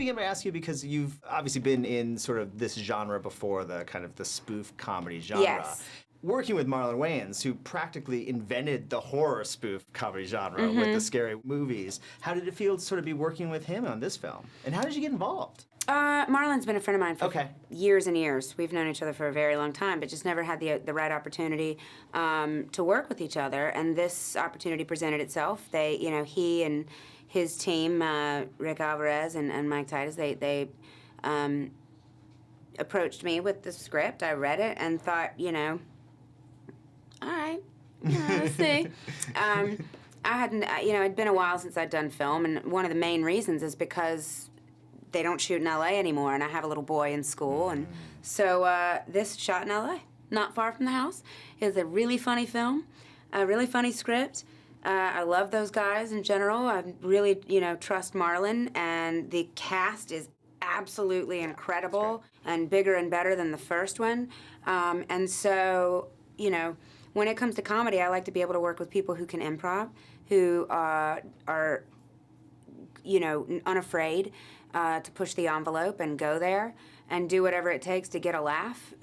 begin by asking you, because you've obviously been in sort of this genre before, the kind of the spoof comedy genre. Yes. Working with Damon Wayans, who practically invented the horror spoof comedy genre with the scary movies, how did it feel to sort of be working with him on this film? And how did you get involved? Marlon's been a friend of mine for years and years. We've known each other for a very long time, but just never had the right opportunity to work with each other. And this opportunity presented itself. They, you know, he and his team, Rick Alvarez and Mike Titus, they approached me with the script. I read it and thought, you know, all right, let's see. I hadn't, you know, it'd been a while since I'd done film, and one of the main reasons is because they don't shoot in L.A. anymore, and I have a little boy in school, and so this shot in L.A., not far from the house. It was a really funny film, a really funny script. I love those guys in general. I really, you know, trust Marlon, and the cast is absolutely incredible and bigger and better than the first one. And so, you know, when it comes to comedy, I like to be able to work with people who can improv, who are, you know, unafraid to push the envelope and go there and do whatever it takes to get a laugh,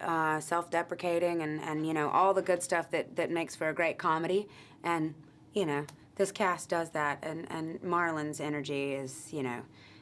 self-deprecating and, you know, all the good stuff that makes for a great comedy. And, you know, this cast does that, and Marlon's energy is, you know,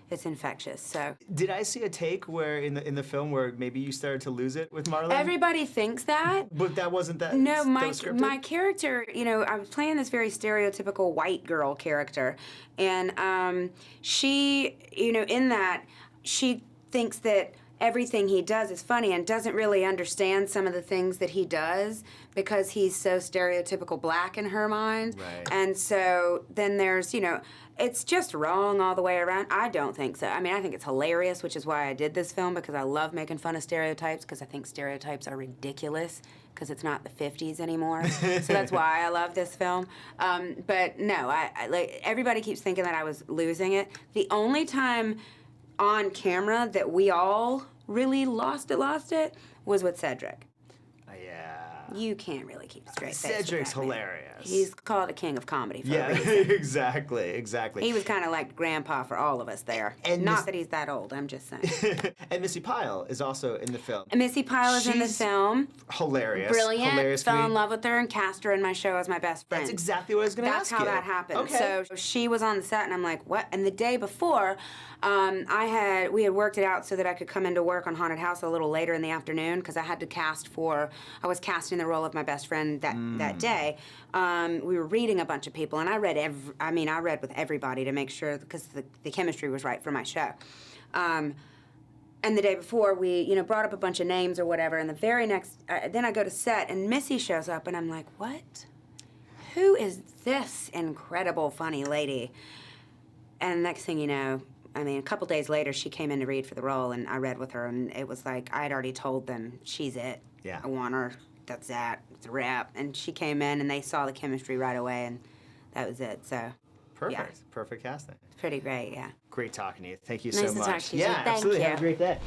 it's infectious. So did I see a take where in the film where maybe you started to lose it with Marlon? Everybody thinks that. But that wasn't that. No, that my character, you know, I was playing this very stereotypical white girl character, and she, you know, in that she thinks that everything he does is funny and doesn't really understand some of the things that he does because he's so stereotypical black in her mind. Right. And so then there's, you know, it's just wrong all the way around. I don't think so. I mean, I think it's hilarious, which is why I did this film, because I love making fun of stereotypes, because I think stereotypes are ridiculous, because it's not the 50s anymore. So that's why I love this film. But no, I like, everybody keeps thinking that I was losing it. The only time on camera that we all really lost it was with Cedric. Yeah. You can't really keep a straight face. Cedric's with that man. hilarious. He's called a king of comedy for a reason. exactly. He was kind of like grandpa for all of us there. And Not that he's that old, I'm just saying. And Missy Pyle is also in the film. And Missy Pyle is in the film. Hilarious. Brilliant. Hilarious Fell in love with her and cast her in my show as my best friend. That's exactly what I was going to ask you. That's how that happened. Okay. So she was on the set, and I'm like, what? And the day before, we had worked it out so that I could come into work on Haunted House a little later in the afternoon, because I had to I was casting the role of my best friend that day. We were reading a bunch of people, and I read with everybody to make sure, because the chemistry was right for my show. And the day before, we, you know, brought up a bunch of names or whatever, and the very next, then I go to set, and Missy shows up, and I'm like, what? Who is this incredible, funny lady? And next thing you know, I mean, a couple days later, she came in to read for the role, and I read with her, and it was like, I'd already told them, she's it. Yeah. I want her. That's that. It's a wrap. And she came in, and they saw the chemistry right away, and that was it. So, perfect. Yeah. Perfect casting. Pretty great, yeah. Great talking to you. Thank you Nice so to much. talk to you. Yeah, Thank absolutely. you. Have a great day.